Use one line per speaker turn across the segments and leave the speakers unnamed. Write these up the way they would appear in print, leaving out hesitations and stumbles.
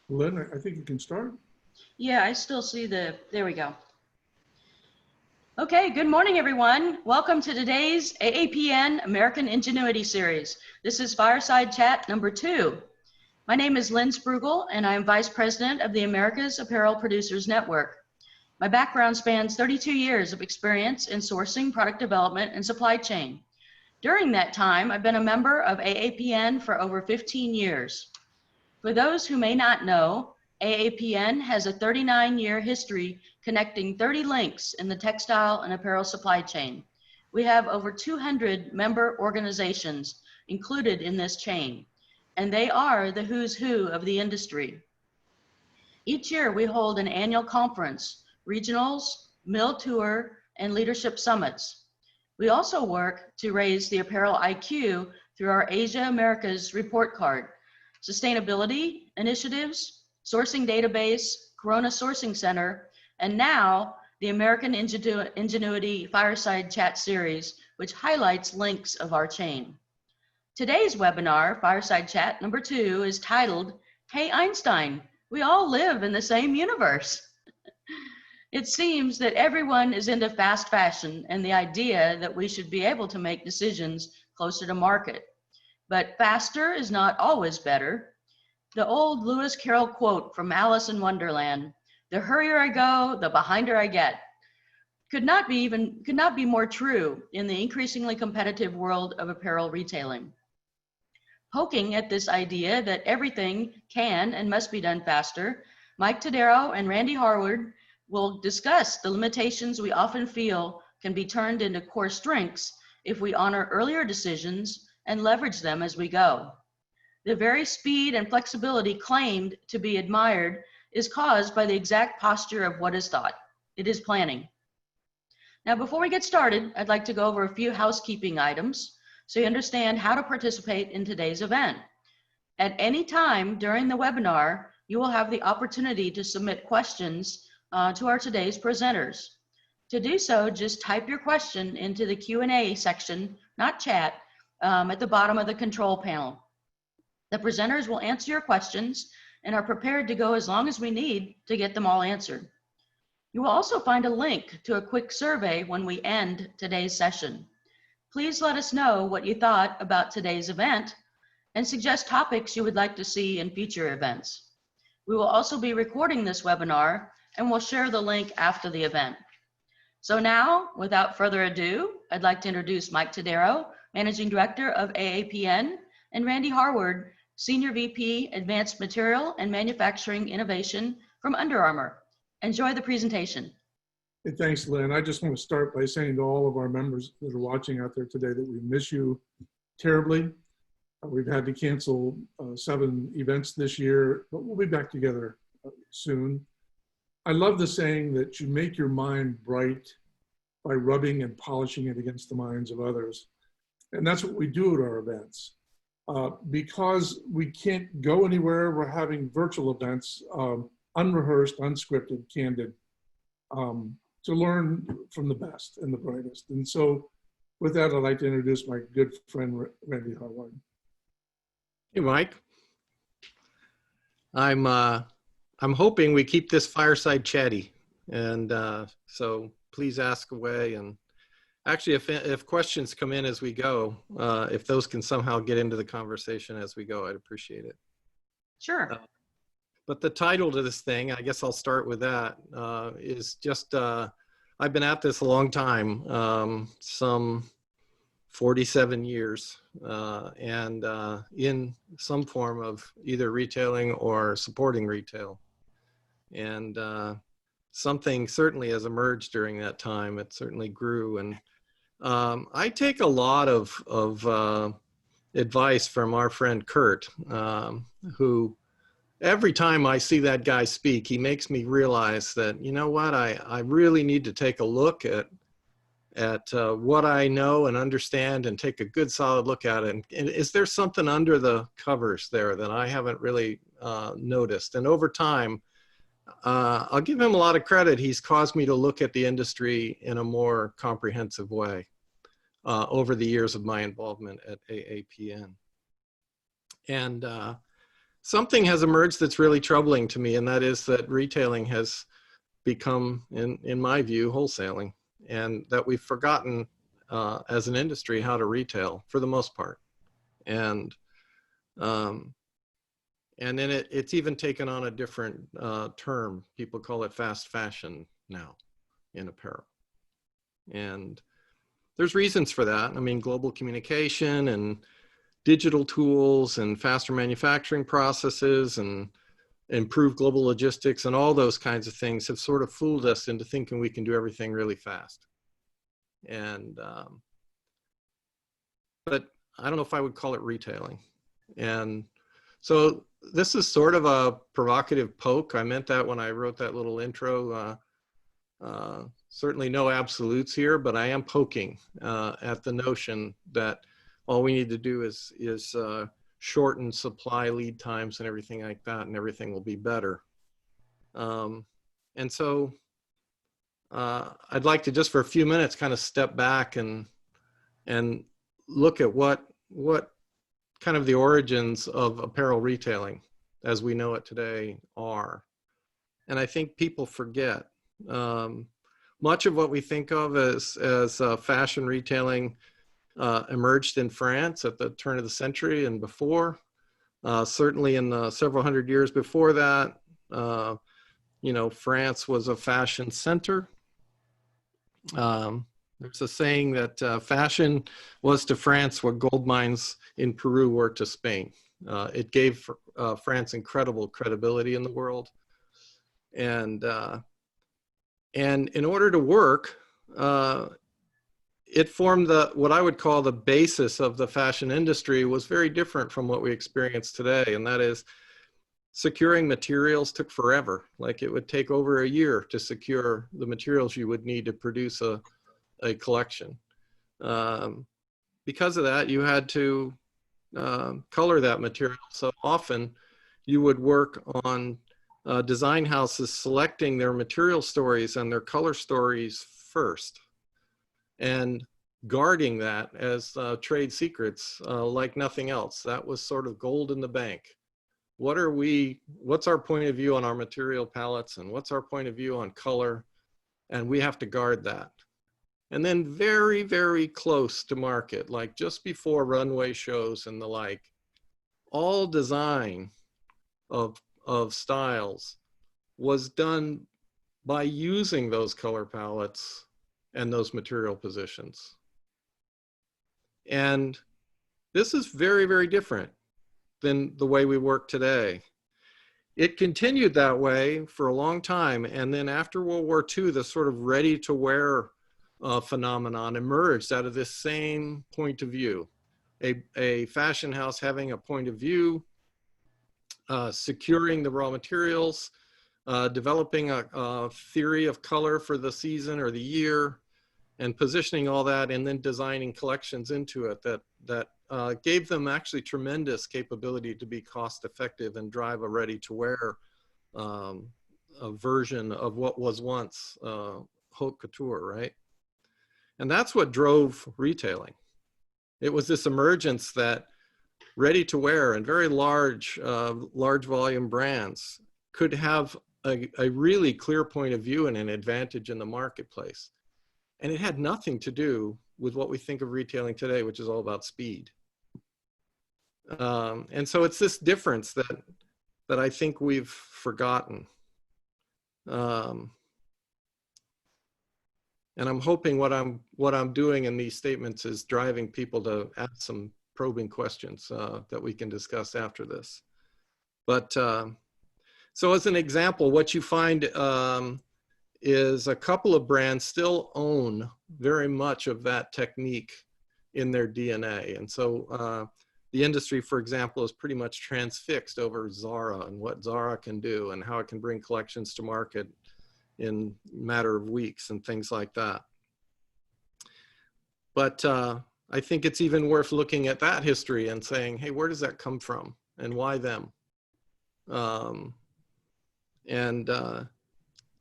Lynn, I think you can start.
Yeah, I still see there we go. Okay, good morning, everyone. Welcome to today's AAPN American Ingenuity Series. This is Fireside Chat number 2. My name is Lynn Sprugel, and I am Vice President of the America's Apparel Producers Network. My background spans 32 years of experience in sourcing, product development, and supply chain. During that time, I've been a member of AAPN for over 15 years. For those who may not know, AAPN has a 39-year history connecting 30 links in the textile and apparel supply chain. We have over 200 member organizations included in this chain, and they are the who's who of the industry. Each year we hold an annual conference, regionals, mill tour, and leadership summits. We also work to raise the apparel IQ through our Asia Americas report card, sustainability initiatives, sourcing database, Corona Sourcing Center, and now the American Ingenuity Fireside Chat Series, which highlights links of our chain. Today's webinar, Fireside Chat number 2, is titled, Hey Einstein, we all live in the same universe. It seems that everyone is into fast fashion and the idea that we should be able to make decisions closer to market. But faster is not always better. The old Lewis Carroll quote from Alice in Wonderland, the hurrier I go, the behinder I get, could not be more true in the increasingly competitive world of apparel retailing. Poking at this idea that everything can and must be done faster, Mike Tadero and Randy Harward will discuss the limitations we often feel can be turned into core strengths if we honor earlier decisions and leverage them as we go. The very speed and flexibility claimed to be admired is caused by the exact posture of what is thought. It is planning. Now, before we get started, I'd like to go over a few housekeeping items so you understand how to participate in today's event. At any time during the webinar, you will have the opportunity to submit questions to our today's presenters. To do so, just type your question into the Q&A section, not chat, at the bottom of the control panel. The presenters will answer your questions and are prepared to go as long as we need to get them all answered. You will also find a link to a quick survey when we end today's session. Please let us know what you thought about today's event and suggest topics you would like to see in future events. We will also be recording this webinar and we'll share the link after the event. So now, without further ado, I'd like to introduce Mike Tadero, Managing Director of AAPN, and Randy Harward, Senior VP, Advanced Material and Manufacturing Innovation from Under Armour. Enjoy the presentation.
Hey, thanks, Lynn. I just want to start by saying to all of our members that are watching out there today that we miss you terribly. We've had to cancel 7 events this year, but we'll be back together soon. I love the saying that you make your mind bright by rubbing and polishing it against the minds of others. And that's what we do at our events. Because we can't go anywhere, we're having virtual events, unrehearsed, unscripted, candid, to learn from the best and the brightest. And so with that, I'd like to introduce my good friend, Randy Harward.
Hey, Mike. I'm hoping we keep this fireside chatty. And so please ask away. And actually, if questions come in as we go, if those can somehow get into the conversation as we go, I'd appreciate it.
Sure.
But the title to this thing, I guess I'll start with that, is just, I've been at this a long time, some 47 years, and in some form of either retailing or supporting retail. And something certainly has emerged during that time. It certainly grew. And I take a lot of advice from our friend Kurt, who every time I see that guy speak, he makes me realize that, you know what, I really need to take a look what I know and understand and take a good solid look at it. And is there something under the covers there that I haven't really noticed? And over time, I'll give him a lot of credit. He's caused me to look at the industry in a more comprehensive way over the years of my involvement at AAPN. And something has emerged that's really troubling to me, and that is that retailing has become, in my view, wholesaling, and that we've forgotten as an industry how to retail for the most part. And then it's even taken on a different term. People call it fast fashion now in apparel. And there's reasons for that. I mean, global communication and digital tools and faster manufacturing processes and improved global logistics and all those kinds of things have sort of fooled us into thinking we can do everything really fast. And, but I don't know if I would call it retailing. And so this is sort of a provocative poke. I meant that when I wrote that little intro. Certainly no absolutes here, but I am poking at the notion that all we need to do is shorten supply lead times and everything like that, and everything will be better. And so I'd like to just for a few minutes kind of step back and look at what kind of the origins of apparel retailing as we know it today are. And I think people forget. Much of what we think of as fashion retailing emerged in France at the turn of the century and before. Certainly in the several hundred years before that, you know, France was a fashion center. There's a saying that fashion was to France what gold mines in Peru were to Spain. It gave France incredible credibility in the world. And in order to work, it formed what I would call the basis of the fashion industry was very different from what we experience today. And that is securing materials took forever. Like it would take over a year to secure the materials you would need to produce a collection. Because of that, you had to color that material. So often you would work on design houses selecting their material stories and their color stories first and guarding that as trade secrets like nothing else. That was sort of gold in the bank. What's our point of view on our material palettes and what's our point of view on color? And we have to guard that. And then very, very close to market, like just before runway shows and the like, all design of styles was done by using those color palettes and those material positions. And this is very, very different than the way we work today. It continued that way for a long time. And then after World War II, the sort of ready-to-wear phenomenon emerged out of this same point of view. A fashion house having a point of view, securing the raw materials, developing a theory of color for the season or the year, and positioning all that, and then designing collections into it that gave them actually tremendous capability to be cost effective and drive a ready-to-wear a version of what was once haute couture, right? And that's what drove retailing. It was this emergence that ready-to-wear and very large volume brands could have a really clear point of view and an advantage in the marketplace. And it had nothing to do with what we think of retailing today, which is all about speed. And so it's this difference that I think we've forgotten. And I'm hoping what I'm doing in these statements is driving people to ask some probing questions that we can discuss after this. But so as an example, what you find is a couple of brands still own very much of that technique in their DNA. And so the industry, for example, is pretty much transfixed over Zara and what Zara can do and how it can bring collections to market in a matter of weeks and things like that. But I think it's even worth looking at that history and saying, hey, where does that come from and why them?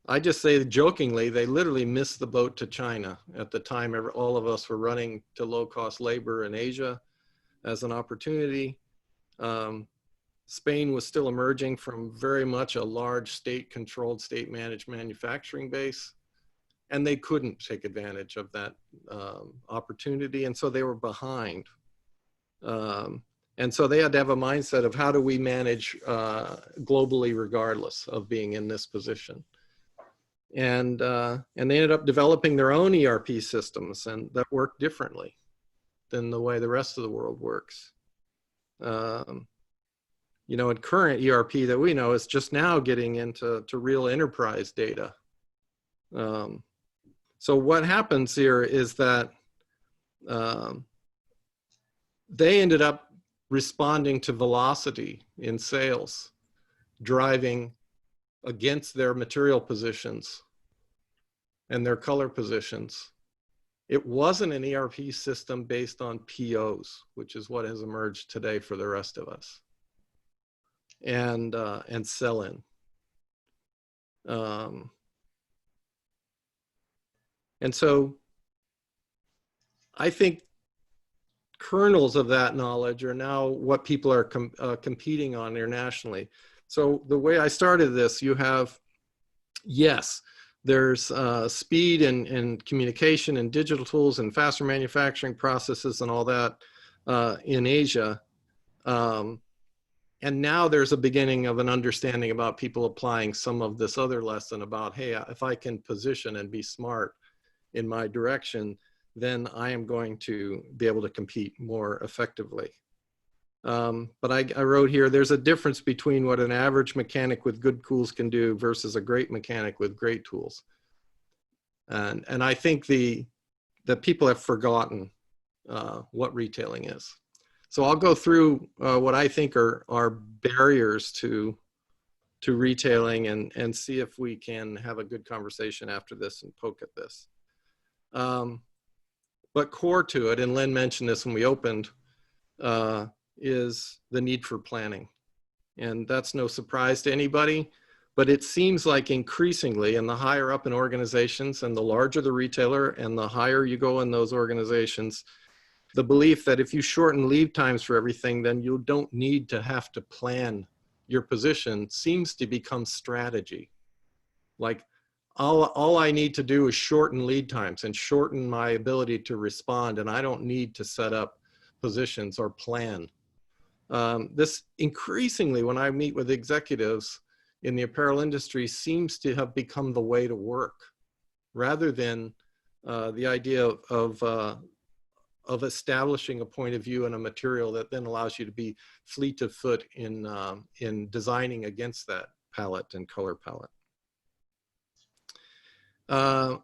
I just say jokingly, they literally missed the boat to China at the time. All of us were running to low-cost labor in Asia as an opportunity. Spain was still emerging from very much a large state-controlled, state-managed manufacturing base, and they couldn't take advantage of that opportunity, and so they were behind. And so they had to have a mindset of how do we manage globally regardless of being in this position. And they ended up developing their own ERP systems, and that worked differently than the way the rest of the world works. You know, and current ERP that we know is just now getting into real enterprise data. So what happens here is that they ended up responding to velocity in sales, driving against their material positions and their color positions. It wasn't an ERP system based on POs, which is what has emerged today for the rest of us, and sell-in. And so I think kernels of that knowledge are now what people are competing on internationally. So the way I started this, you have, yes, there's speed and communication and digital tools and faster manufacturing processes and all that in Asia. And now there's a beginning of an understanding about people applying some of this other lesson about, hey, if I can position and be smart in my direction, then I am going to be able to compete more effectively. But I wrote here, there's a difference between what an average mechanic with good tools can do versus a great mechanic with great tools. And I think that people have forgotten what retailing is. So I'll go through what I think are barriers to retailing and see if we can have a good conversation after this and poke at this. But core to it, and Len mentioned this when we opened, is the need for planning. And that's no surprise to anybody, but it seems like increasingly, and the higher up in organizations and the larger the retailer and the higher you go in those organizations, the belief that if you shorten lead times for everything, then you don't need to have to plan your position seems to become strategy. Like all I need to do is shorten lead times and shorten my ability to respond, and I don't need to set up positions or plan. This increasingly, when I meet with executives in the apparel industry, seems to have become the way to work, rather than the idea of establishing a point of view and a material that then allows you to be fleet of foot in designing against that palette and color palette.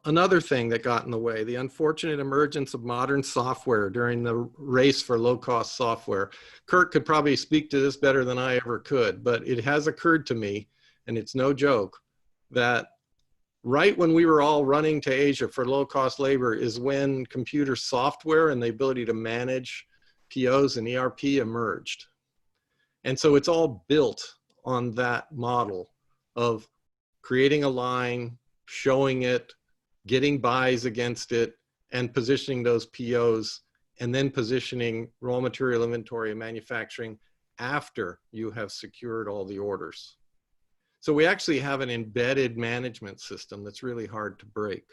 Another thing that got in the way, the unfortunate emergence of modern software during the race for low-cost software. Kurt could probably speak to this better than I ever could, but it has occurred to me, and it's no joke, that right when we were all running to Asia for low-cost labor is when computer software and the ability to manage POs and ERP emerged. And so it's all built on that model of creating a line, showing it, getting buys against it, and positioning those POs, and then positioning raw material inventory and manufacturing after you have secured all the orders. So we actually have an embedded management system that's really hard to break.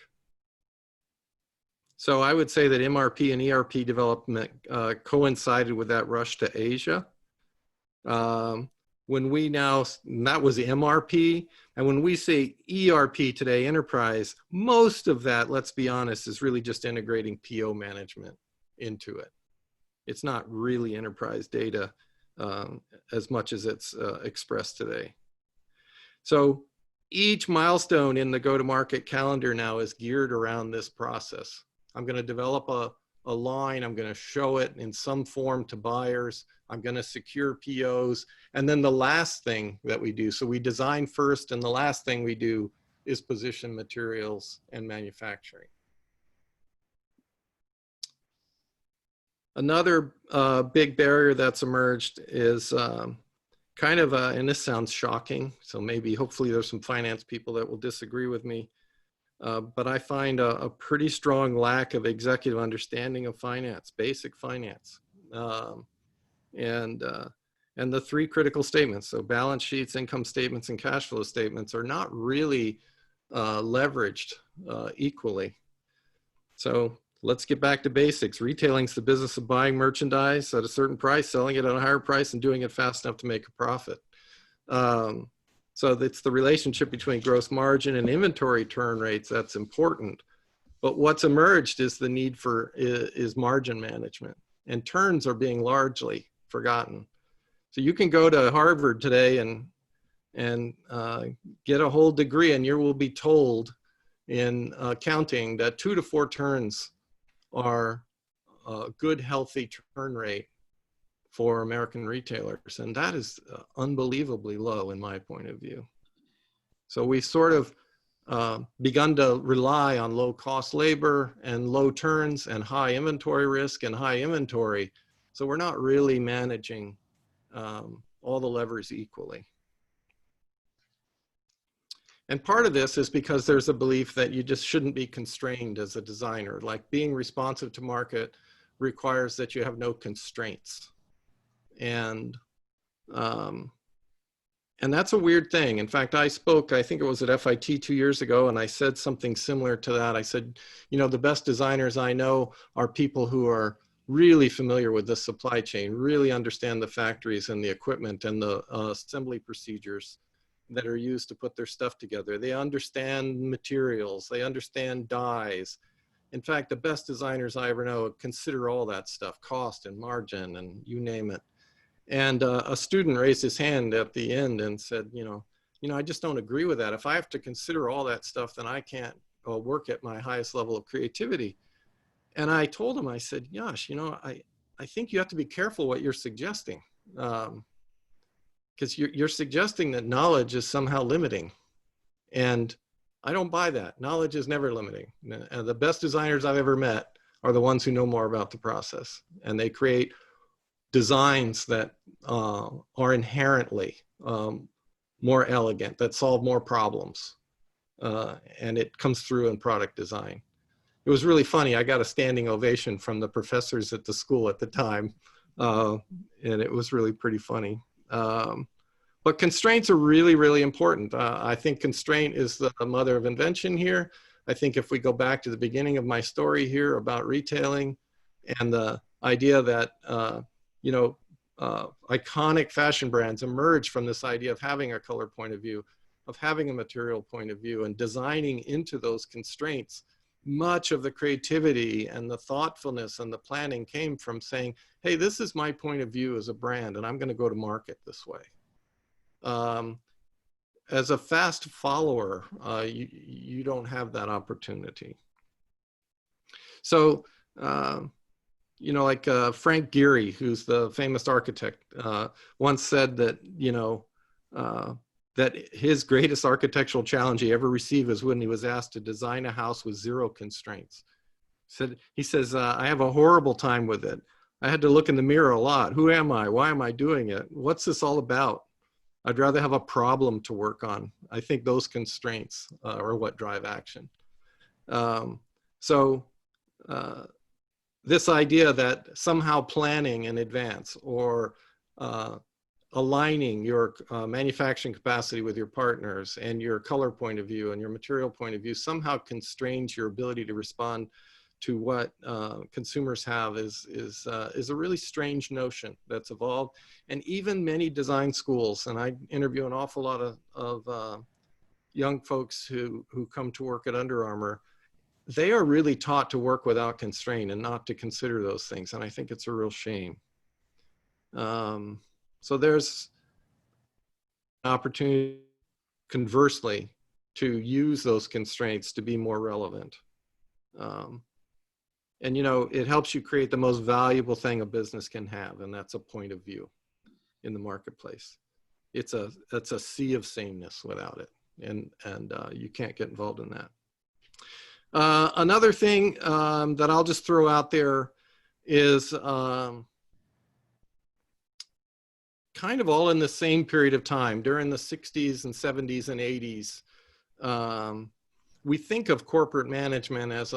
So I would say that MRP and ERP development coincided with that rush to Asia. When we now, that was the MRP, and when we say ERP today, enterprise, most of that, let's be honest, is really just integrating PO management into it. It's not really enterprise data as much as it's expressed today. So each milestone in the go-to-market calendar now is geared around this process. I'm going to develop a line, I'm going to show it in some form to buyers, I'm going to secure POs, and then the last thing that we do, so we design first, and the last thing we do is position materials and manufacturing. Another big barrier that's emerged is kind of, and this sounds shocking, so maybe hopefully there's some finance people that will disagree with me, but I find a pretty strong lack of executive understanding of finance, basic finance. And the three critical statements, so balance sheets, income statements, and cash flow statements, are not really leveraged equally. So let's get back to basics. Retailing is the business of buying merchandise at a certain price, selling it at a higher price, and doing it fast enough to make a profit. So it's the relationship between gross margin and inventory turn rates that's important. But what's emerged is the need for is margin management, and turns are being largely forgotten. So you can go to Harvard today and get a whole degree, and you will be told in accounting that 2 to 4 turns are a good, healthy turn rate for American retailers. And that is unbelievably low in my point of view. So we've sort of begun to rely on low cost labor and low turns and high inventory risk and high inventory. So we're not really managing all the levers equally. And part of this is because there's a belief that you just shouldn't be constrained as a designer. Like being responsive to market requires that you have no constraints. And that's a weird thing. In fact, I spoke, I think it was at FIT 2 years ago, and I said something similar to that. I said, you know, the best designers I know are people who are really familiar with the supply chain, really understand the factories and the equipment and the assembly procedures that are used to put their stuff together. They understand materials, they understand dyes. In fact, the best designers I ever know consider all that stuff, cost and margin and you name it. And a student raised his hand at the end and said, you know, I just don't agree with that. If I have to consider all that stuff, then I can't work at my highest level of creativity. And I told him, I said, Yash, you know, I think you have to be careful what you're suggesting. Because you're suggesting that knowledge is somehow limiting. And I don't buy that. Knowledge is never limiting. The best designers I've ever met are the ones who know more about the process. And they create designs that are inherently more elegant, that solve more problems. And it comes through in product design. It was really funny. I got a standing ovation from the professors at the school at the time. And it was really pretty funny. But constraints are really, really important. I think constraint is the mother of invention here. I think if we go back to the beginning of my story here about retailing and the idea that, you know, iconic fashion brands emerge from this idea of having a color point of view, of having a material point of view and designing into those constraints. Much of the creativity and the thoughtfulness and the planning came from saying, hey, this is my point of view as a brand, and I'm going to go to market this way. As a fast follower, you don't have that opportunity. So, you know, like Frank Gehry, who's the famous architect, once said that, you know, that his greatest architectural challenge he ever received was when he was asked to design a house with 0 constraints. He says, I have a horrible time with it. I had to look in the mirror a lot. Who am I? Why am I doing it? What's this all about? I'd rather have a problem to work on. I think those constraints are what drive action. This idea that somehow planning in advance or aligning your manufacturing capacity with your partners and your color point of view and your material point of view somehow constrains your ability to respond to what consumers have is a really strange notion that's evolved. And even many design schools, and I interview an awful lot of young folks who come to work at Under Armour, they are really taught to work without constraint and not to consider those things. And I think it's a real shame. So there's an opportunity, conversely, to use those constraints to be more relevant. And, you know, it helps you create the most valuable thing a business can have, and that's a point of view in the marketplace. It's a sea of sameness without it, and you can't get involved in that. Another thing that I'll just throw out there is kind of all in the same period of time, during the 60s and 70s and 80s. We think of corporate management as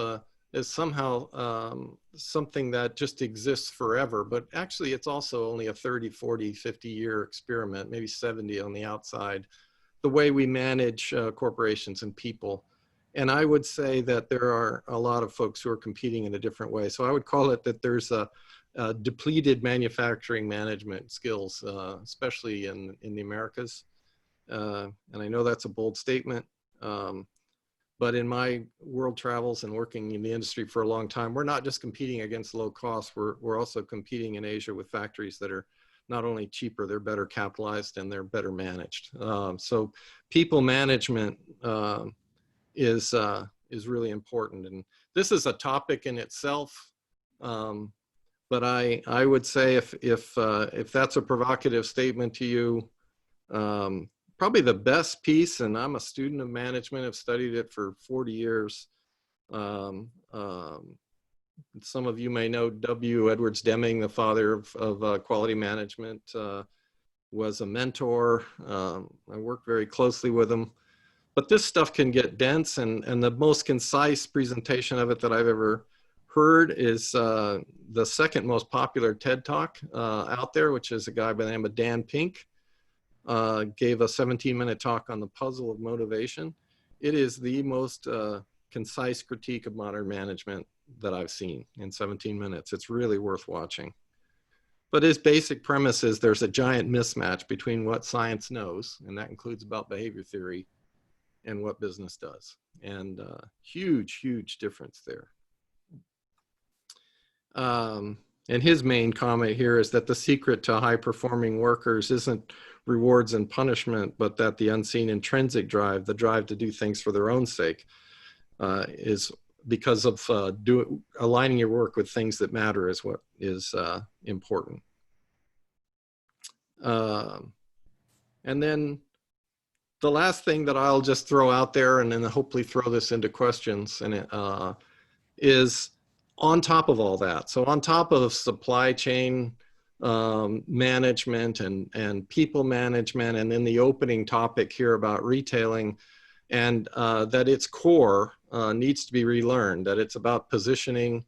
somehow something that just exists forever, but actually it's also only a 30, 40, 50-year experiment, maybe 70 on the outside, the way we manage corporations and people. And I would say that there are a lot of folks who are competing in a different way. So I would call it that there's a depleted manufacturing management skills, especially in the Americas. And I know that's a bold statement. But in my world travels and working in the industry for a long time, we're not just competing against low cost, we're also competing in Asia with factories that are not only cheaper, they're better capitalized and they're better managed. So people management is really important. And this is a topic in itself. But I would say if that's a provocative statement to you, probably the best piece, and I'm a student of management, I've studied it for 40 years. Some of you may know W. Edwards Deming, the father of quality management, was a mentor. I worked very closely with him. But this stuff can get dense, and the most concise presentation of it that I've ever heard is the second most popular TED Talk out there, which is a guy by the name of Dan Pink. Gave a 17-minute talk on the puzzle of motivation. It is the most concise critique of modern management that I've seen in 17 minutes. It's really worth watching. But his basic premise is there's a giant mismatch between what science knows, and that includes about behavior theory, and what business does. And huge, huge difference there. And his main comment here is that the secret to high-performing workers isn't rewards and punishment, but that the unseen intrinsic drive, the drive to do things for their own sake, is because of aligning your work with things that matter is what is important. And then the last thing that I'll just throw out there, and then hopefully throw this into questions, and is on top of all that. So on top of supply chain management and people management, and then the opening topic here about retailing, and that its core needs to be relearned, that it's about positioning,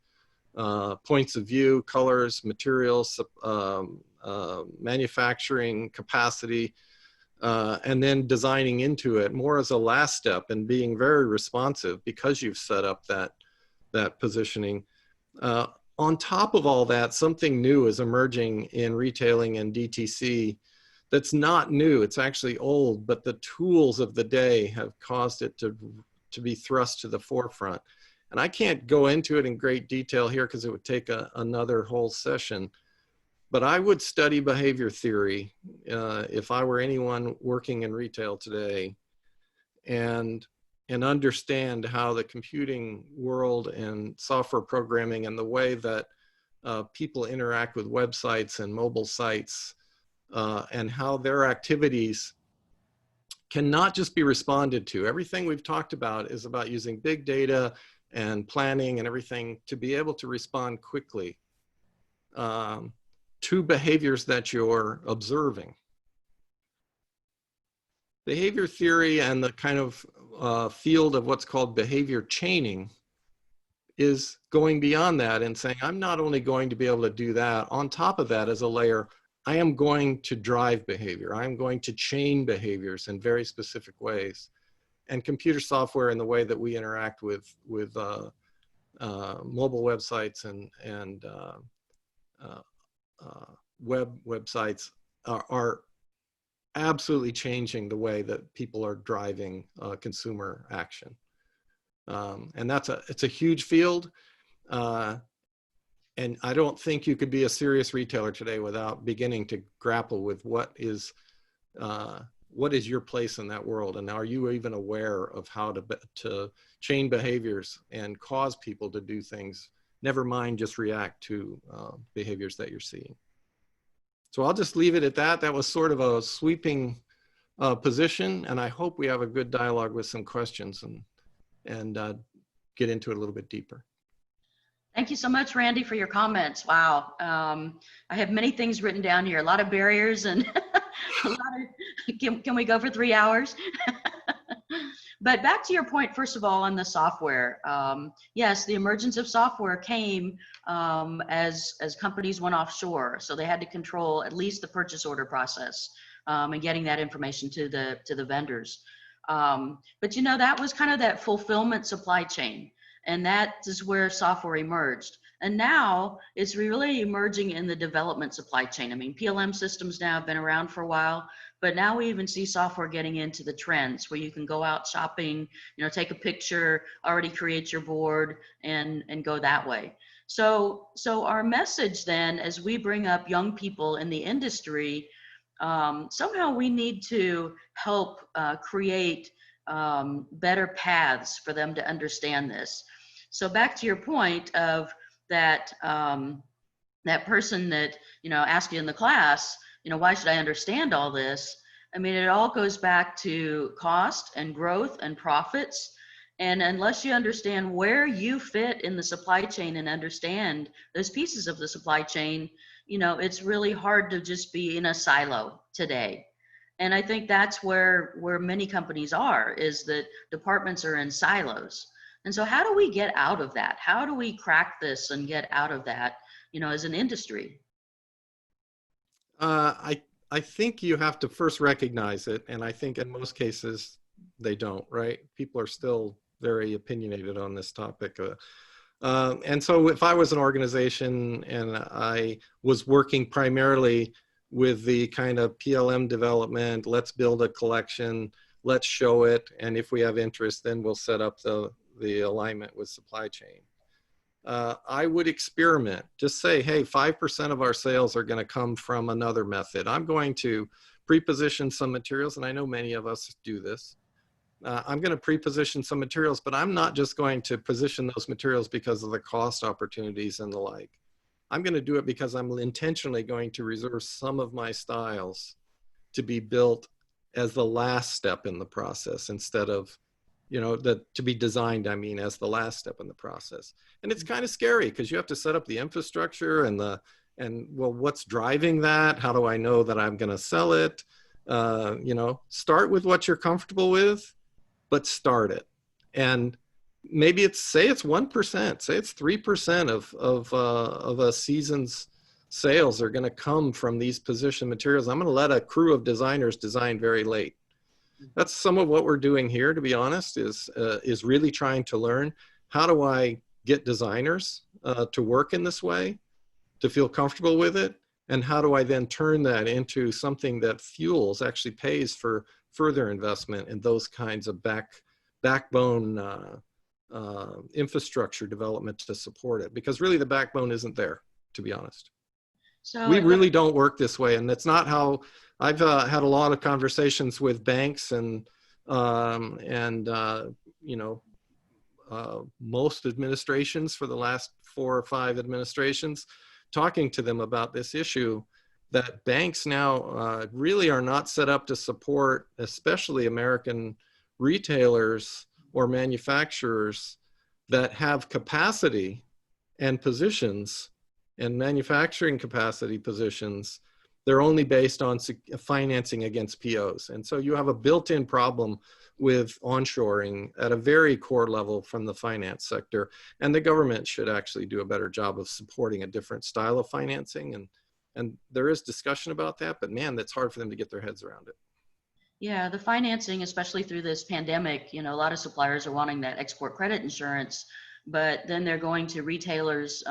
points of view, colors, materials, manufacturing capacity, and then designing into it more as a last step and being very responsive because you've set up that positioning. On top of all that, something new is emerging in retailing and DTC that's not new, it's actually old, but the tools of the day have caused it to be thrust to the forefront. And I can't go into it in great detail here because it would take another whole session. But I would study behavior theory if I were anyone working in retail today, and understand how the computing world and software programming and the way that people interact with websites and mobile sites and how their activities can not just be responded to. Everything we've talked about is about using big data and planning and everything to be able to respond quickly to behaviors that you're observing. Behavior theory and the kind of field of what's called behavior chaining is going beyond that and saying, I'm not only going to be able to do that, on top of that as a layer, I am going to drive behavior. I'm going to chain behaviors in very specific ways. And computer software and the way that we interact with mobile websites and websites are absolutely changing the way that people are driving consumer action. And it's a huge field. And I don't think you could be a serious retailer today without beginning to grapple with what is your place in that world, and are you even aware of how to chain behaviors and cause people to do things, never mind just react to behaviors that you're seeing. So I'll just leave it at that. That was sort of a sweeping position, and I hope we have a good dialogue with some questions and get into it a little bit deeper.
Thank you so much, Randy, for your comments. Wow. I have many things written down here, a lot of barriers and a lot of, can we go for 3 hours? But back to your point, first of all, on the software. Yes, the emergence of software came as companies went offshore. So they had to control at least the purchase order process and getting that information to the vendors. But you know, that was kind of that fulfillment supply chain. And that is where software emerged. And now it's really emerging in the development supply chain. I mean, PLM systems now have been around for a while, but now we even see software getting into the trends where you can go out shopping, you know, take a picture, already create your board and go that way. So our message then, as we bring up young people in the industry, somehow we need to help create better paths for them to understand this. So back to your point of that, that person that, you know, asked you in the class, you know, why should I understand all this? I mean, it all goes back to cost and growth and profits. And unless you understand where you fit in the supply chain and understand those pieces of the supply chain, you know, it's really hard to just be in a silo today. And I think that's where many companies are, is that departments are in silos. And so how do we get out of that? How do we crack this and get out of that, you know, as an industry?
I think you have to first recognize it. And I think in most cases, they don't, right? People are still very opinionated on this topic. And so if I was an organization and I was working primarily with the kind of PLM development, let's build a collection, let's show it, and if we have interest, then we'll set up the alignment with supply chain. I would experiment. Just say, hey, 5% of our sales are going to come from another method. I'm going to pre-position some materials, and I know many of us do this. I'm going to pre-position some materials, but I'm not just going to position those materials because of the cost opportunities and the like. I'm going to do it because I'm intentionally going to reserve some of my styles to be built as the last step in the process instead of, you know, to be designed, I mean, as the last step in the process. And it's kind of scary because you have to set up the infrastructure and well, what's driving that? How do I know that I'm going to sell it? You know, start with what you're comfortable with, but start it. And maybe say it's 1%, say it's 3% of a season's sales are going to come from these position materials. I'm going to let a crew of designers design very late. That's some of what we're doing here, to be honest, is really trying to learn, how do I get designers to work in this way, to feel comfortable with it, and how do I then turn that into something that fuels, actually pays for further investment in those kinds of backbone infrastructure development to support it, because really the backbone isn't there, to be honest.
So
we really don't work this way, and that's not how I've had a lot of conversations with banks and you know, most administrations for the last 4 or 5 administrations, talking to them about this issue, that banks now really are not set up to support, especially American retailers or manufacturers that have capacity and positions and manufacturing capacity positions. They're only based on financing against POs. And so you have a built-in problem with onshoring at a very core level from the finance sector. And the government should actually do a better job of supporting a different style of financing. And there is discussion about that, but man, that's hard for them to get their heads around it.
yeah, the financing, especially through this pandemic, you know, a lot of suppliers are wanting that export credit insurance, but then they're going to retailers,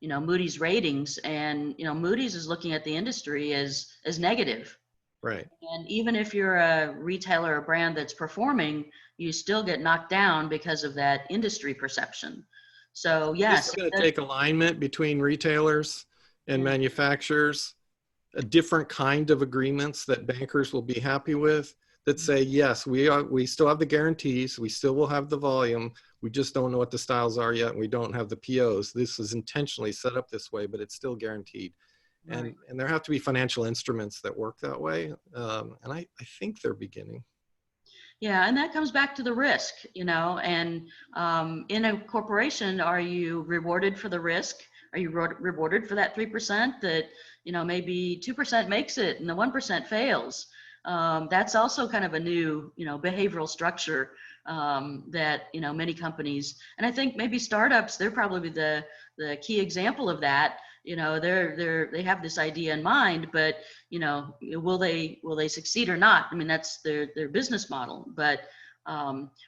you know, Moody's ratings, and, you know, Moody's is looking at the industry as negative.
Right.
And even if you're a retailer or brand that's performing, you still get knocked down because of that industry perception. So yes,
This is going to take alignment between retailers and manufacturers, a different kind of agreements that bankers will be happy with, that say, yes, we still have the guarantees, we still will have the volume, we just don't know what the styles are yet, and we don't have the POs. This is intentionally set up this way, but it's still guaranteed. Right. And there have to be financial instruments that work that way. And I think they're beginning.
Yeah, and that comes back to the risk, and in a corporation, are you rewarded for the risk? Are you rewarded for that 3% that, maybe 2% makes it and the 1% fails? That's also kind of a new, behavioral structure that, many companies, and I think maybe startups, they're probably the key example of that. They have this idea in mind, but will they succeed or not? I mean, that's their business model. But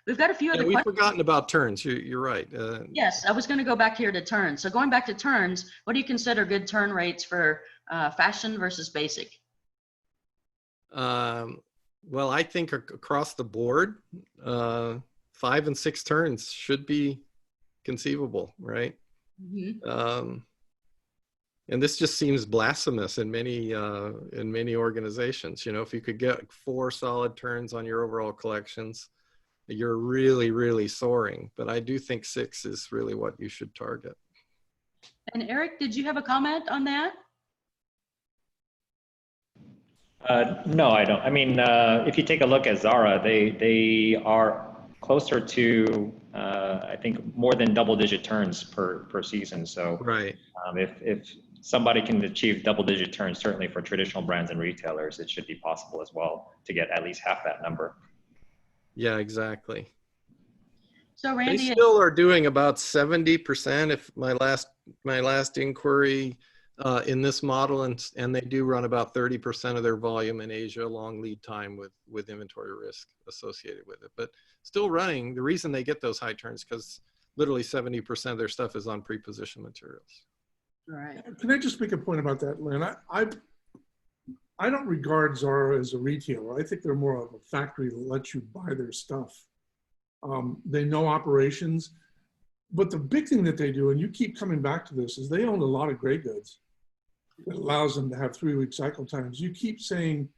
we've got a few
Yeah,
other
we've
questions.
forgotten about turns. You're right.
Yes, I was going to go back here to turns. So going back to turns, what do you consider good turn rates for fashion versus basic?
Well, I think across the board, 5 and 6 turns should be conceivable, right?
Mm-hmm.
And this just seems blasphemous in many organizations. If you could get 4 solid turns on your overall collections, you're really, really soaring. But I do think 6 is really what you should target.
And Eric, did you have a comment on that?
No, I don't. I mean, if you take a look at Zara, they are closer to, I think, more than double-digit turns per season. So,
Right.
If somebody can achieve double-digit turns, certainly for traditional brands and retailers, it should be possible as well to get at least half that number.
Yeah, exactly.
So Randy,
they still are doing about 70%, if my last inquiry in this model, and they do run about 30% of their volume in Asia, long lead time with inventory risk associated with it. But still running. The reason they get those high turns because literally 70% of their stuff is on pre-positioned materials.
all right.
Can I just make a point about that, Lynn? I don't regard Zara as a retailer. I think they're more of a factory that lets you buy their stuff. They know operations, but the big thing that they do, and you keep coming back to this, is they own a lot of gray goods. It allows them to have 3-week cycle times. You keep saying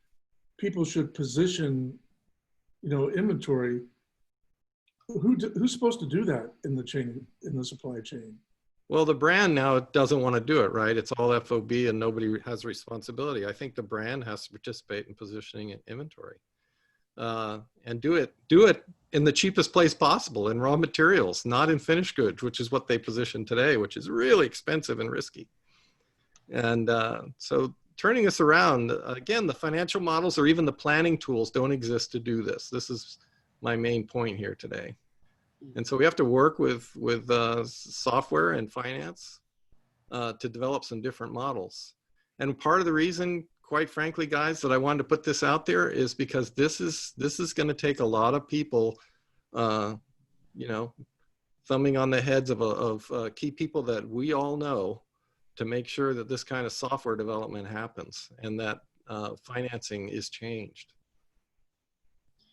people should position, inventory. Who's supposed to do that in the chain, in the supply chain?
Well, the brand now doesn't want to do it, right? It's all FOB and nobody has responsibility. I think the brand has to participate in positioning inventory and do it in the cheapest place possible, in raw materials, not in finished goods, which is what they position today, which is really expensive and risky. And so turning this around, again, the financial models or even the planning tools don't exist to do this. This is my main point here today. And so we have to work with software and finance to develop some different models. And part of the reason, quite frankly, guys, that I wanted to put this out there is because this is going to take a lot of people, thumbing on the heads of key people that we all know to make sure that this kind of software development happens and that financing is changed.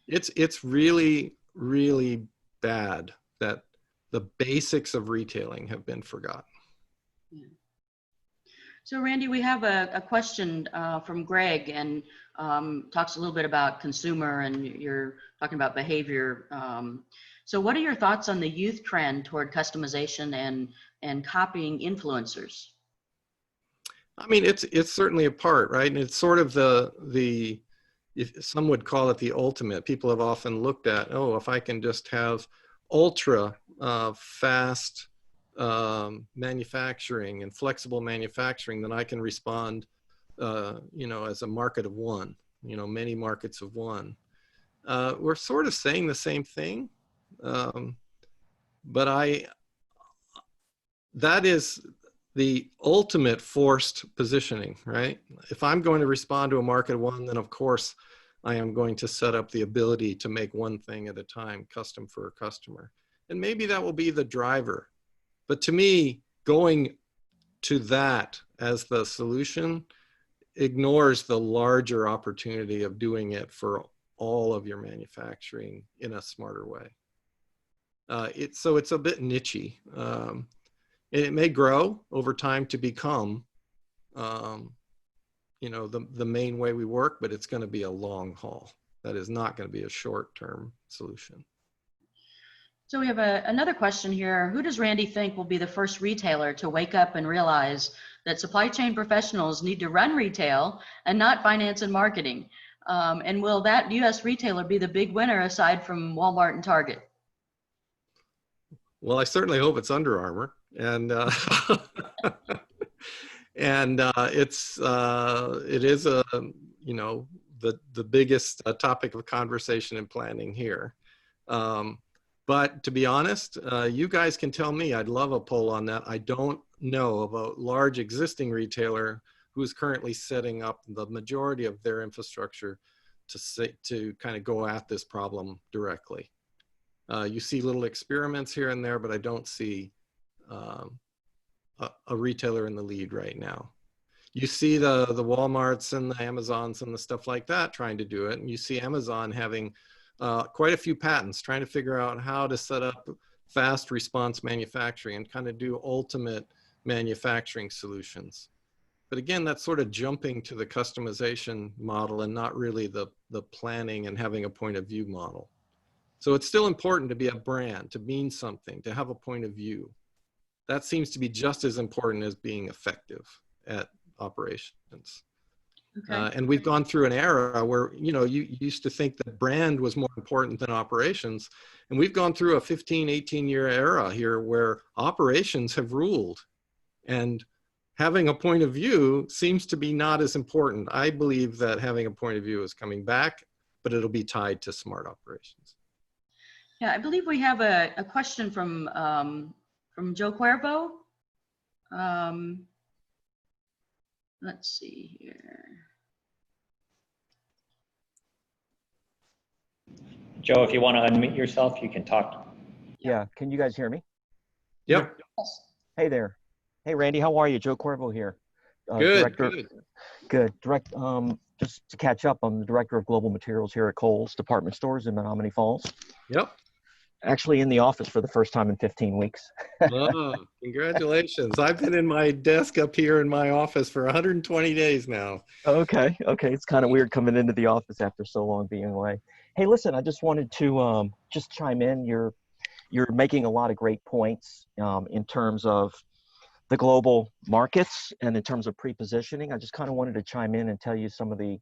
It's really, really bad that the basics of retailing have been forgotten.
Yeah. So Randy, we have a question from Greg, and talks a little bit about consumer, and you're talking about behavior. So what are your thoughts on the youth trend toward customization and copying influencers?
I mean, it's certainly a part, right? And it's sort of the if some would call it the ultimate. People have often looked at, oh, if I can just have ultra fast manufacturing and flexible manufacturing, then I can respond, as a market of one, many markets of one. We're sort of saying the same thing, but that is the ultimate forced positioning, right? If I'm going to respond to a market of one, then of course I am going to set up the ability to make one thing at a time, custom for a customer. And maybe that will be the driver. But to me, going to that as the solution ignores the larger opportunity of doing it for all of your manufacturing in a smarter way. So it's a bit niche-y. It may grow over time to become, the main way we work, but it's going to be a long haul. That is not going to be a short-term solution.
So we have another question here. Who does Randy think will be the first retailer to wake up and realize that supply chain professionals need to run retail and not finance and marketing? And will that US retailer be the big winner aside from Walmart and Target?
Well, I certainly hope it's Under Armour, and and it is a the biggest topic of conversation and planning here. But to be honest, you guys can tell me. I'd love a poll on that. I don't know of a large existing retailer who is currently setting up the majority of their infrastructure to kind of go at this problem directly. You see little experiments here and there, but I don't see a retailer in the lead right now. You see the Walmarts and the Amazons and the stuff like that trying to do it, and you see Amazon having quite a few patents trying to figure out how to set up fast response manufacturing and kind of do ultimate manufacturing solutions. But again, that's sort of jumping to the customization model and not really the planning and having a point of view model. So it's still important to be a brand, to mean something, to have a point of view. That seems to be just as important as being effective at operations.
Okay.
And we've gone through an era where, you used to think that brand was more important than operations. And we've gone through a 15, 18-year era here where operations have ruled. And having a point of view seems to be not as important. I believe that having a point of view is coming back, but it'll be tied to smart operations.
Yeah, I believe we have a question from Joe Cuervo. Let's see here.
Joe, if you want to unmute yourself, you can talk.
Yeah, can you guys hear me?
Yep.
Yes.
Hey there. Hey Randy, how are you? Joe Cuervo here.
Good,
Director,
good.
Good. Just to catch up, I'm the Director of Global Materials here at Kohl's Department Stores in Menominee Falls.
Yep.
Actually in the office for the first time in 15 weeks.
Oh, congratulations. I've been in my desk up here in my office for 120 days now.
Okay. It's kind of weird coming into the office after so long being away. Hey, listen, I just wanted to just chime in. You're making a lot of great points in terms of the global markets and in terms of pre-positioning. I just kind of wanted to chime in and tell you some of the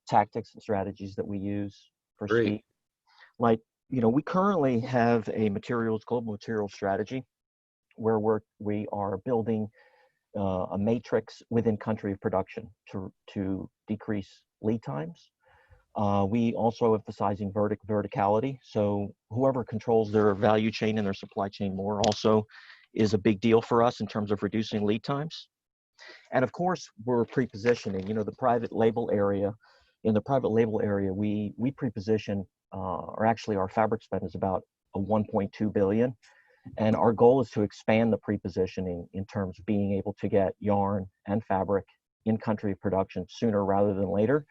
tactics and strategies that we use for speed. Like, we currently have a global materials strategy where we are building a matrix within country of production to decrease lead times. We also emphasizing verticality. So whoever controls their value chain and their supply chain more also is a big deal for us in terms of reducing lead times. And of course, we're pre-positioning, the private label area. In the private label area, we pre-position, or actually our fabric spend is about a 1.2 billion. And our goal is to expand the pre-positioning in terms of being able to get yarn and fabric in country of production sooner rather than later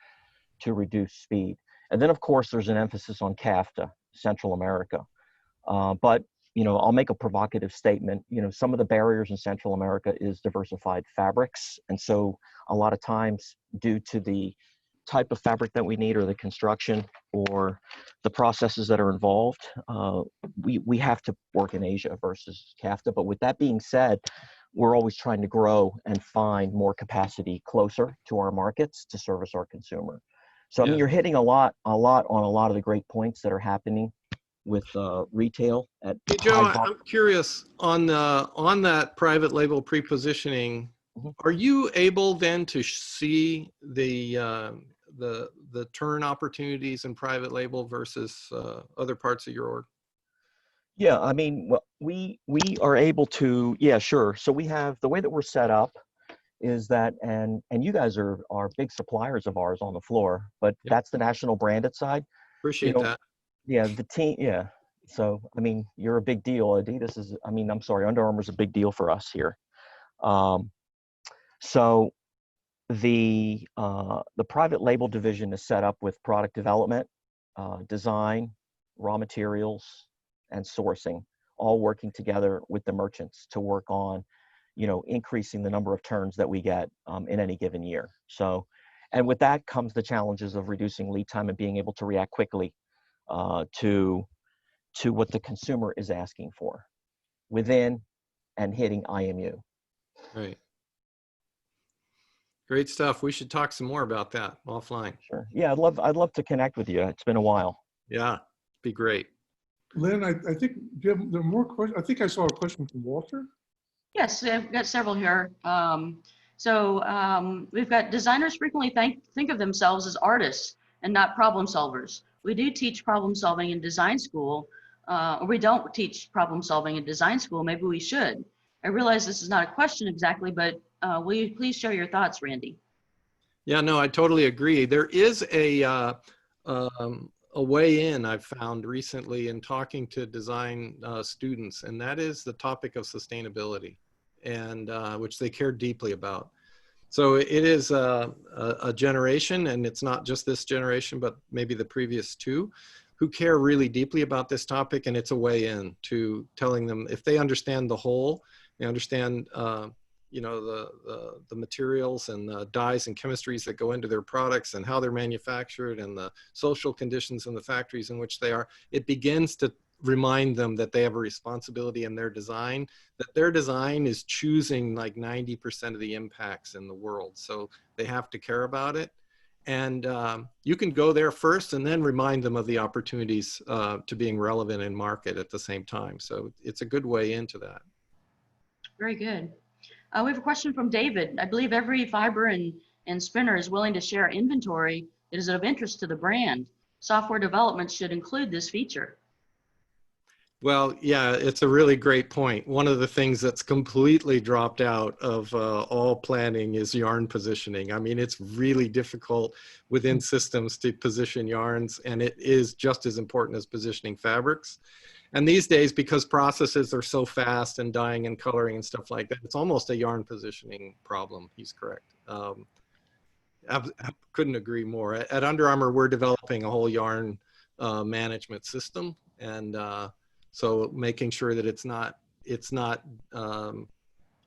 to reduce speed. And then of course, there's an emphasis on CAFTA, Central America. But I'll make a provocative statement. Some of the barriers in Central America is diversified fabrics. And so a lot of times due to the type of fabric that we need or the construction or the processes that are involved, we have to work in Asia versus CAFTA. But with that being said, we're always trying to grow and find more capacity closer to our markets to service our consumer. So, I mean, you're hitting a lot on a lot of the great points that are happening with retail. Hey,
Joe, I'm curious on that private label pre-positioning. Mm-hmm. Are you able then to see the turn opportunities in private label versus other parts of your org?
Yeah, I mean, we are able to. Yeah, sure. So we have the way that we're set up is that, and you guys are big suppliers of ours on the floor, but yep. That's the national branded side.
Appreciate that.
Yeah, the team, yeah. So, I mean, you're a big deal. Adidas is, I'm sorry, Under Armour is a big deal for us here. So the private label division is set up with product development, design, raw materials, and sourcing, all working together with the merchants to work on, increasing the number of turns that we get in any given year. So, and with that comes the challenges of reducing lead time and being able to react quickly to what the consumer is asking for within and hitting IMU.
Right. Great stuff. We should talk some more about that offline.
Sure. Yeah, I'd love to connect with you. It's been a while.
Yeah, be great.
Lynn, I think, do you have there are more questions? I think I saw a question from Walter.
Yes, I've got several here. We've got designers frequently think of themselves as artists and not problem solvers. We do teach problem solving in design school, or we don't teach problem solving in design school. Maybe we should. I realize this is not a question exactly, but will you please share your thoughts, Randy?
Yeah, no, I totally agree. There is a way in I've found recently in talking to design students, and that is the topic of sustainability, and which they care deeply about. So it is a generation, and it's not just this generation, but maybe the previous two, who care really deeply about this topic, and it's a way in to telling them if they understand the whole, they understand you know, the materials and the dyes and chemistries that go into their products and how they're manufactured and the social conditions in the factories in which they are, it begins to remind them that they have a responsibility in their design, that their design is choosing like 90% of the impacts in the world. So they have to care about it. And you can go there first and then remind them of the opportunities to being relevant in market at the same time. So it's a good way into that.
Very good. We have a question from David. I believe every fiber and spinner is willing to share inventory that is of interest to the brand. Software development should include this feature.
Well, yeah, it's a really great point. One of the things that's completely dropped out of all planning is yarn positioning. I mean, it's really difficult within systems to position yarns, and it is just as important as positioning fabrics. And these days, because processes are so fast and dyeing and coloring and stuff like that, it's almost a yarn positioning problem. He's correct. I couldn't agree more. At Under Armour, we're developing a whole yarn management system, and so making sure that it's not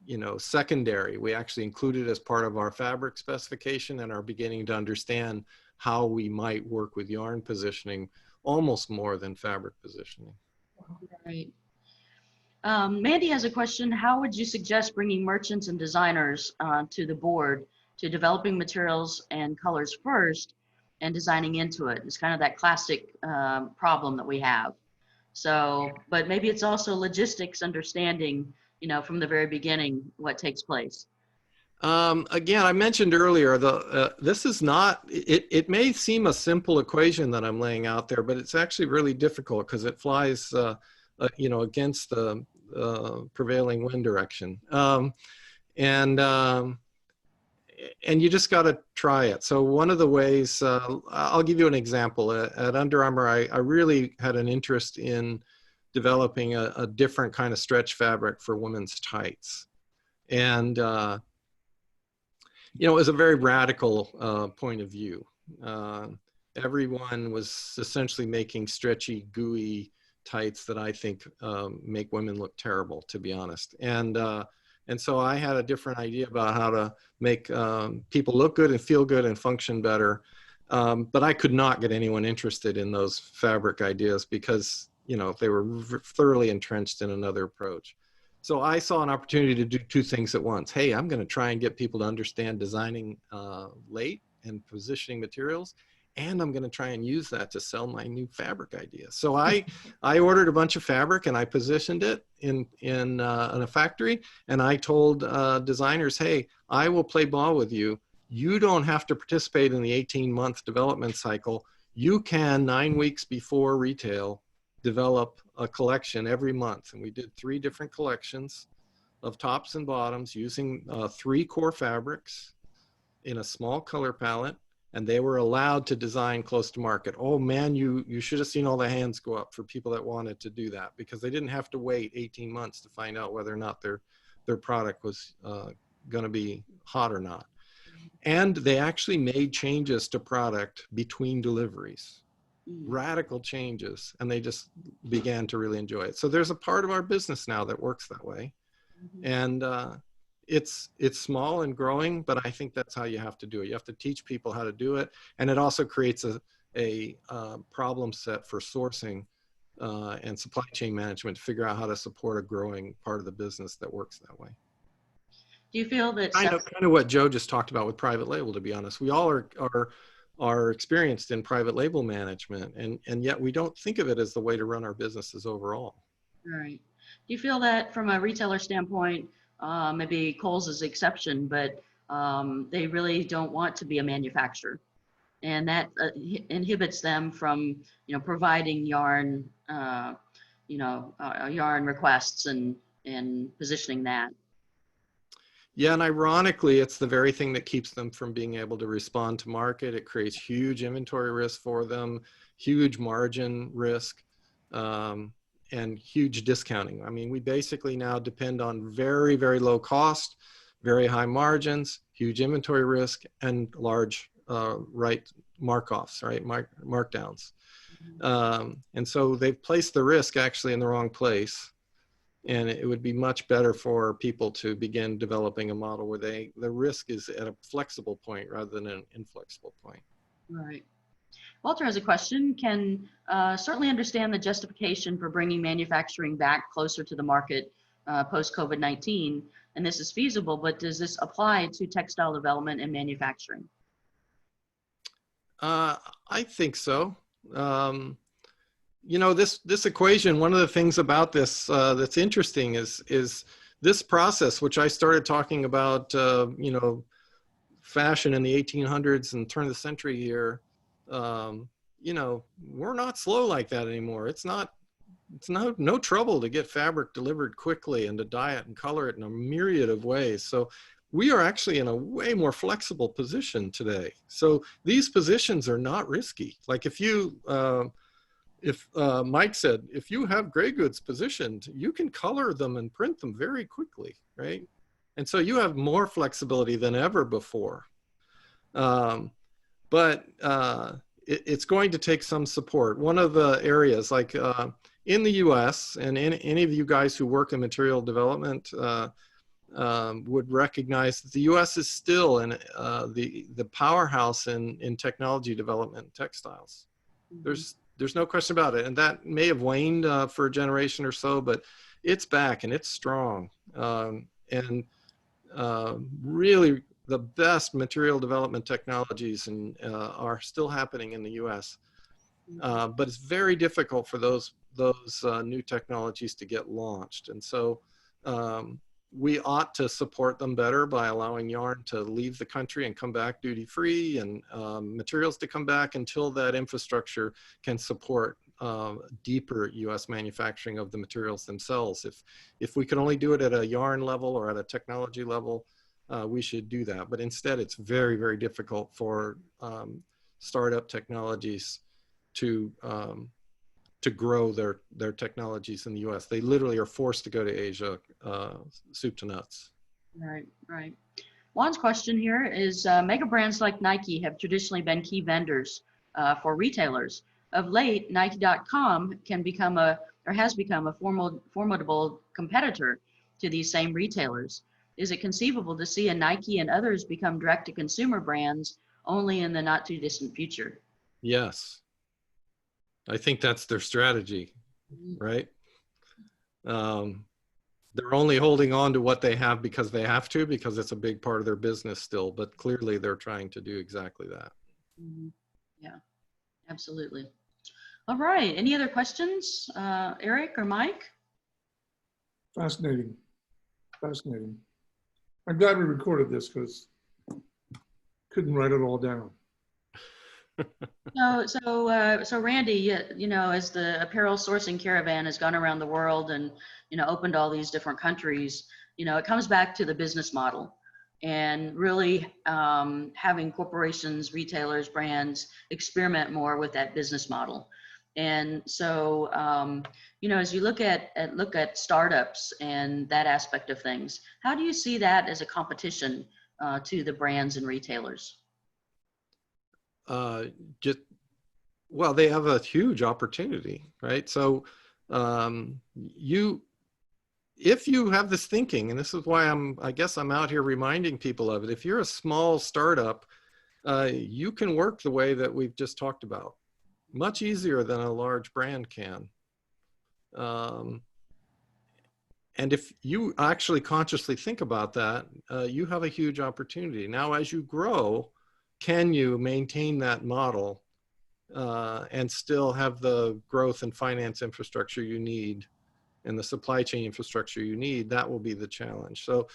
you know, secondary. We actually include it as part of our fabric specification and are beginning to understand how we might work with yarn positioning almost more than fabric positioning.
Right. Mandy has a question. How would you suggest bringing merchants and designers to the board to developing materials and colors first and designing into it? It's kind of that classic problem that we have. So, but maybe it's also logistics understanding, you know, from the very beginning, what takes place.
Again, I mentioned earlier, this is not, it may seem a simple equation that I'm laying out there, but it's actually really difficult because it flies, you know, against the prevailing wind direction. And you just got to try it. So one of the ways, I'll give you an example. At Under Armour, I really had an interest in developing a different kind of stretch fabric for women's tights. And you know, it was a very radical point of view. Everyone was essentially making stretchy, gooey tights that I think make women look terrible, to be honest. And so I had a different idea about how to make people look good and feel good and function better. But I could not get anyone interested in those fabric ideas because, you know, they were thoroughly entrenched in another approach. So I saw an opportunity to do two things at once. Hey, I'm going to try and get people to understand designing late and positioning materials, and I'm going to try and use that to sell my new fabric idea. So I ordered a bunch of fabric and I positioned it in a factory, and I told designers, hey, I will play ball with you. You don't have to participate in the 18-month development cycle. You can, 9 weeks before retail, develop a collection every month. And we did 3 different collections of tops and bottoms using 3 core fabrics in a small color palette, and they were allowed to design close to market. Oh man, you should have seen all the hands go up for people that wanted to do that, because they didn't have to wait 18 months to find out whether or not their product was going to be hot or not. And they actually made changes to product between deliveries. Radical changes, and they just began to really enjoy it. So there's a part of our business now that works that way. And it's small and growing, but I think that's how you have to do it. You have to teach people how to do it, and it also creates a problem set for sourcing and supply chain management to figure out how to support a growing part of the business that works that way.
Do you feel that
Kind of what Joe just talked about with private label, to be honest. We all are experienced in private label management, and yet we don't think of it as the way to run our businesses overall.
Right. Do you feel that from a retailer standpoint, maybe Kohl's is the exception, but they really don't want to be a manufacturer, and that inhibits them from, providing yarn, yarn requests and positioning that.
Yeah, and ironically, it's the very thing that keeps them from being able to respond to market. It creates huge inventory risk for them, huge margin risk, and huge discounting. I mean, we basically now depend on very, very low cost, very high margins, huge inventory risk, and large markups, right, markdowns. And so they've placed the risk actually in the wrong place. And it would be much better for people to begin developing a model where the risk is at a flexible point rather than an inflexible point.
Right. Walter has a question. Can certainly understand the justification for bringing manufacturing back closer to the market post-COVID-19, and this is feasible, but does this apply to textile development and manufacturing?
I think so. This equation, one of the things about this that's interesting is this process, which I started talking about, fashion in the 1800s and turn of the century here. We're not slow like that anymore. It's no trouble to get fabric delivered quickly and to dye it and color it in a myriad of ways. So we are actually in a way more flexible position today. So these positions are not risky. Like if Mike said, if you have gray goods positioned, you can color them and print them very quickly, right? And so you have more flexibility than ever before. But it's going to take some support. One of the areas, like in the US, and any of you guys who work in material development would recognize that the US is still in the powerhouse in technology development textiles. There's no question about it. And that may have waned for a generation or so, but it's back and it's strong. Really the best material development technologies are still happening in the US. But it's very difficult for those new technologies to get launched. And so we ought to support them better by allowing yarn to leave the country and come back duty free, and materials to come back until that infrastructure can support deeper US manufacturing of the materials themselves. If we can only do it at a yarn level or at a technology level, we should do that. But instead, it's very, very difficult for startup technologies to grow their technologies in the US. They literally are forced to go to Asia, soup to nuts.
Right, right. Juan's question here is, mega brands like Nike have traditionally been key vendors for retailers. Of late, Nike.com has become a formidable competitor to these same retailers. Is it conceivable to see a Nike and others become direct-to-consumer brands only in the not-too-distant future?
Yes. I think that's their strategy, right? They're only holding on to what they have because they have to, because it's a big part of their business still, but clearly they're trying to do exactly that.
Yeah, absolutely. All right, any other questions, Eric or Mike?
Fascinating, fascinating. I'm glad we recorded this because couldn't write it all down.
So Randy, as the apparel sourcing caravan has gone around the world and, opened all these different countries, it comes back to the business model and really having corporations, retailers, brands experiment more with that business model. And so, as you look at startups and that aspect of things, how do you see that as a competition to the brands and retailers?
Well, they have a huge opportunity, right? So if you have this thinking, and this is why I guess I'm out here reminding people of it. If you're a small startup, you can work the way that we've just talked about, much easier than a large brand can. And if you actually consciously think about that, you have a huge opportunity. Now, as you grow, can you maintain that model and still have the growth and finance infrastructure you need and the supply chain infrastructure you need? That will be the challenge. So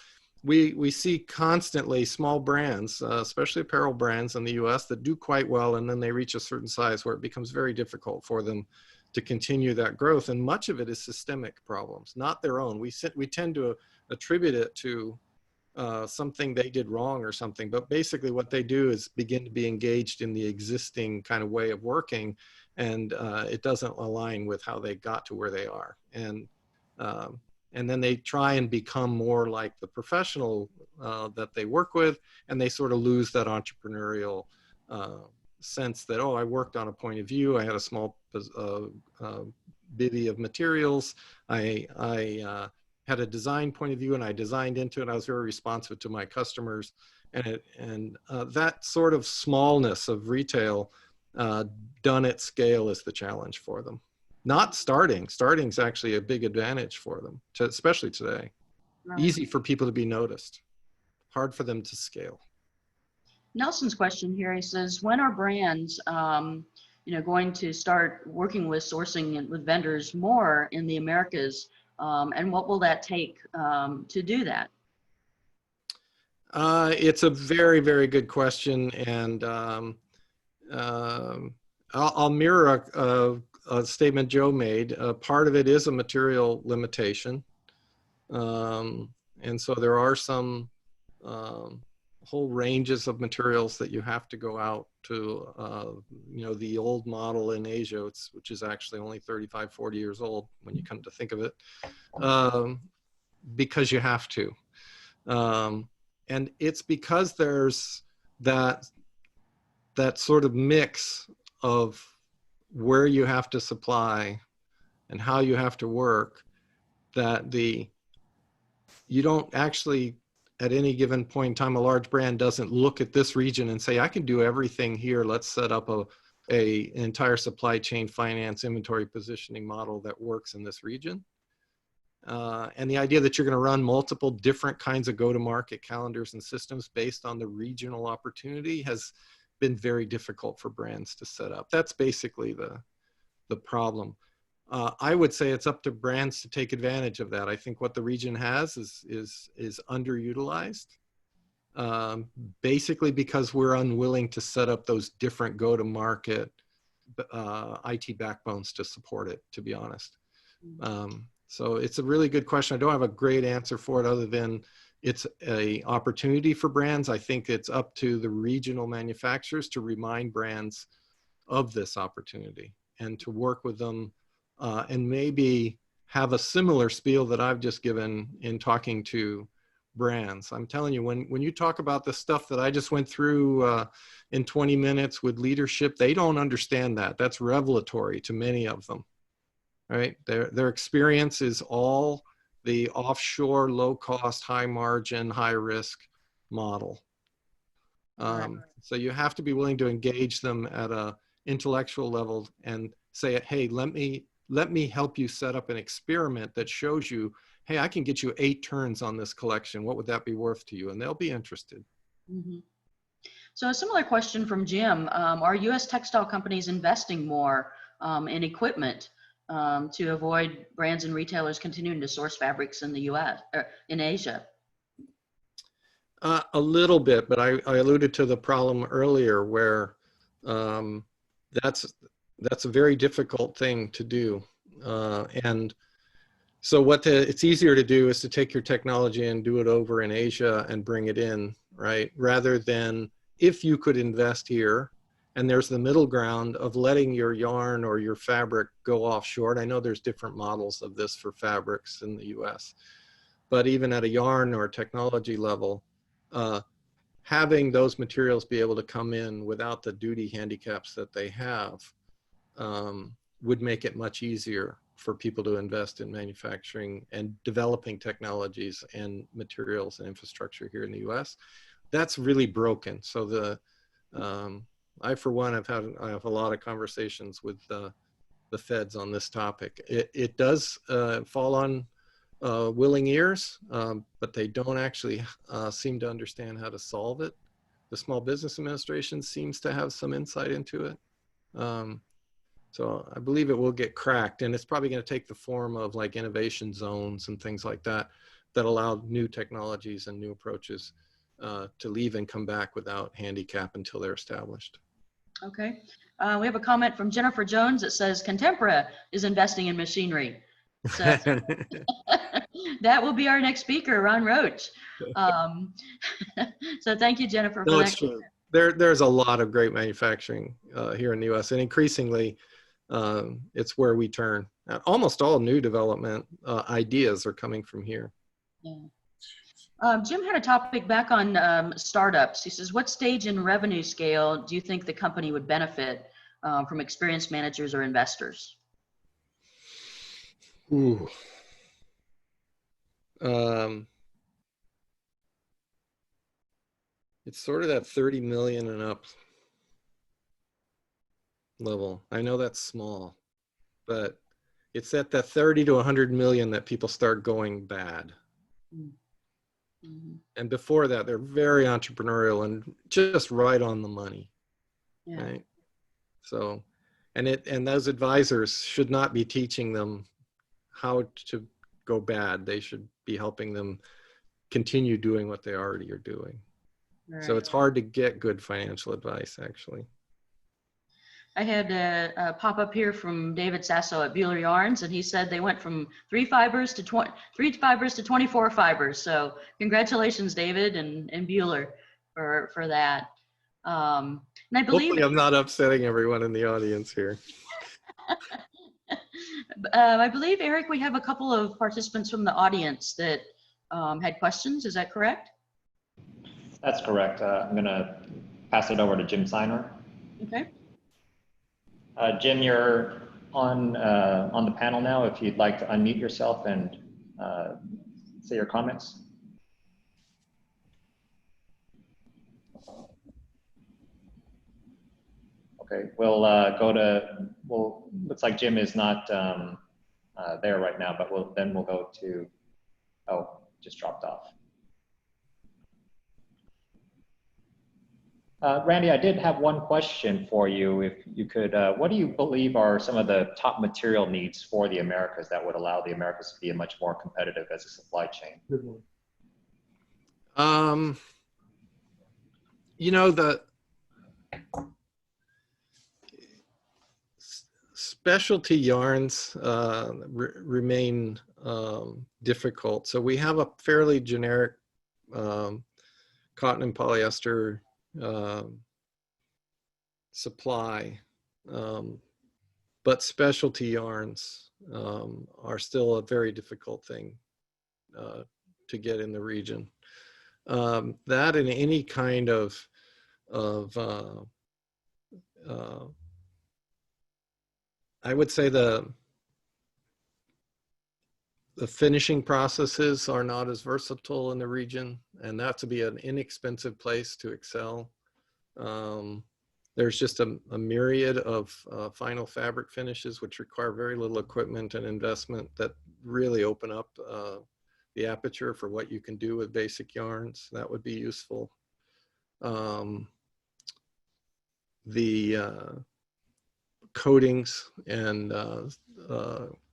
we see constantly small brands, especially apparel brands in the US, that do quite well, and then they reach a certain size where it becomes very difficult for them to continue that growth. And much of it is systemic problems, not their own. We tend to attribute it to something they did wrong or something, but basically what they do is begin to be engaged in the existing kind of way of working, and it doesn't align with how they got to where they are. And then they try and become more like the professional that they work with, and they sort of lose that entrepreneurial sense that, oh, I worked on a point of view, I had a small bivvy of materials, I had a design point of view, and I designed into it. I was very responsive to my customers, and that sort of smallness of retail done at scale is the challenge for them. Not starting. Starting is actually a big advantage for them, especially today.
Right.
Easy for people to be noticed, hard for them to scale.
Nelson's question here, he says, when are brands going to start working with sourcing and with vendors more in the Americas, and what will that take to do that?
It's a very, very good question, and I'll mirror a statement Joe made. Part of it is a material limitation, and so there are some whole ranges of materials that you have to go out to, the old model in Asia, which is actually only 35, 40 years old when you come to think of it, because you have to. And it's because there's that sort of mix of where you have to supply and how you have to work, that you don't actually, at any given point in time, a large brand doesn't look at this region and say, I can do everything here. Let's set up an entire supply chain finance inventory positioning model that works in this region. And the idea that you're going to run multiple different kinds of go-to-market calendars and systems based on the regional opportunity has been very difficult for brands to set up. That's basically the problem. I would say it's up to brands to take advantage of that. I think what the region has is underutilized, basically because we're unwilling to set up those different go-to-market IT backbones to support it, to be honest. So it's a really good question. I don't have a great answer for it other than it's an opportunity for brands. I think it's up to the regional manufacturers to remind brands of this opportunity and to work with them and maybe have a similar spiel that I've just given in talking to brands. I'm telling you, when you talk about the stuff that I just went through in 20 minutes with leadership, they don't understand that. That's revelatory to many of them. Right? Their experience is all the offshore, low cost, high margin, high risk model. So you have to be willing to engage them at a intellectual level and say, hey, let me help you set up an experiment that shows you, hey, I can get you 8 turns on this collection. What would that be worth to you? And they'll be interested.
Mm-hmm. So a similar question from Jim. Are U.S. textile companies investing more in equipment to avoid brands and retailers continuing to source fabrics in the U.S. or in Asia?
A little bit, but I alluded to the problem earlier where that's a very difficult thing to do. And so it's easier to do is to take your technology and do it over in Asia and bring it in, right? Rather than if you could invest here, and there's the middle ground of letting your yarn or your fabric go offshore. And I know there's different models of this for fabrics in the US, but even at a yarn or technology level, having those materials be able to come in without the duty handicaps that they have would make it much easier for people to invest in manufacturing and developing technologies and materials and infrastructure here in the US. That's really broken. So I, for one, I have a lot of conversations with the feds on this topic. It does fall on willing ears, but they don't actually seem to understand how to solve it. The Small Business Administration seems to have some insight into it. So I believe it will get cracked, and it's probably going to take the form of like innovation zones and things like that, that allow new technologies and new approaches to leave and come back without handicap until they're established.
Okay. We have a comment from Jennifer Jones that says Contempora is investing in machinery. So that will be our next speaker, Ron Roach. So thank you, Jennifer, for
No,
that.
it's true. There's a lot of great manufacturing here in the U.S. and increasingly it's where we turn. Almost all new development ideas are coming from here.
Yeah. Jim had a topic back on startups. He says, what stage and revenue scale do you think the company would benefit from experienced managers or investors?
Ooh. It's sort of that 30 million and up level. I know that's small, but it's at that 30 to 100 million that people start going bad. Mm-hmm. And before that, they're very entrepreneurial and just right on the money. Yeah. Right? So, and those advisors should not be teaching them how to go bad. They should be helping them continue doing what they already are doing. Right. So it's hard to get good financial advice, actually.
I had a pop-up here from David Sasso at Buehler Yarns, and he said they went from 3 fibers to 24 fibers. So congratulations, David and Buehler, for that. And I believe
hopefully I'm not upsetting everyone in the audience here.
I believe, Eric, we have a couple of participants from the audience that had questions. Is that correct?
That's correct. I'm going to pass it over to Jim Seiner.
Okay.
Jim, you're on the panel now. If you'd like to unmute yourself and say your comments. Okay, we'll go to, looks like Jim is not there right now, but we'll go to, oh, just dropped off. Randy, I did have one question for you. If you could, what do you believe are some of the top material needs for the Americas that would allow the Americas to be much more competitive as a supply chain?
Good one.
You know, the specialty yarns remain difficult. So we have a fairly generic cotton and polyester supply, but specialty yarns are still a very difficult thing to get in the region. That and any kind of I would say the finishing processes are not as versatile in the region, and that to be an inexpensive place to excel. There's just a myriad of final fabric finishes which require very little equipment and investment that really open up the aperture for what you can do with basic yarns. That would be useful. The coatings and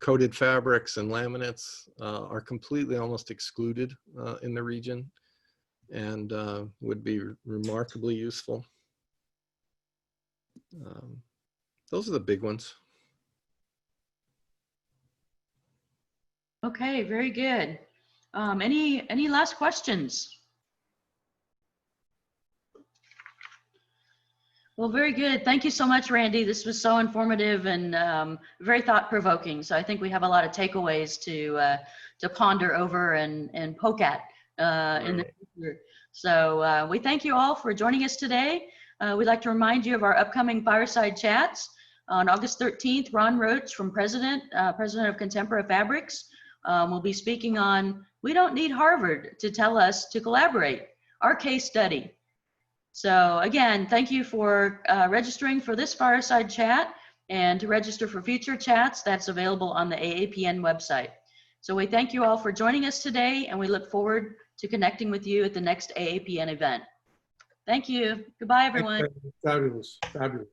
coated fabrics and laminates are completely almost excluded in the region, and would be remarkably useful. Those are the big ones.
Okay, very good. Any last questions? Well, very good. Thank you so much, Randy. This was so informative and very thought-provoking. So I think we have a lot of takeaways to ponder over and poke at in the future. So we thank you all for joining us today. We'd like to remind you of our upcoming Fireside Chats. On August 13th, Ron Roach, president of Contempora Fabrics, will be speaking on "We Don't Need Harvard to Tell Us to Collaborate," our case study. So again, thank you for registering for this Fireside Chat, and to register for future chats, that's available on the AAPN website. So we thank you all for joining us today, and we look forward to connecting with you at the next AAPN event. Thank you. Goodbye, everyone.
Fabulous, fabulous.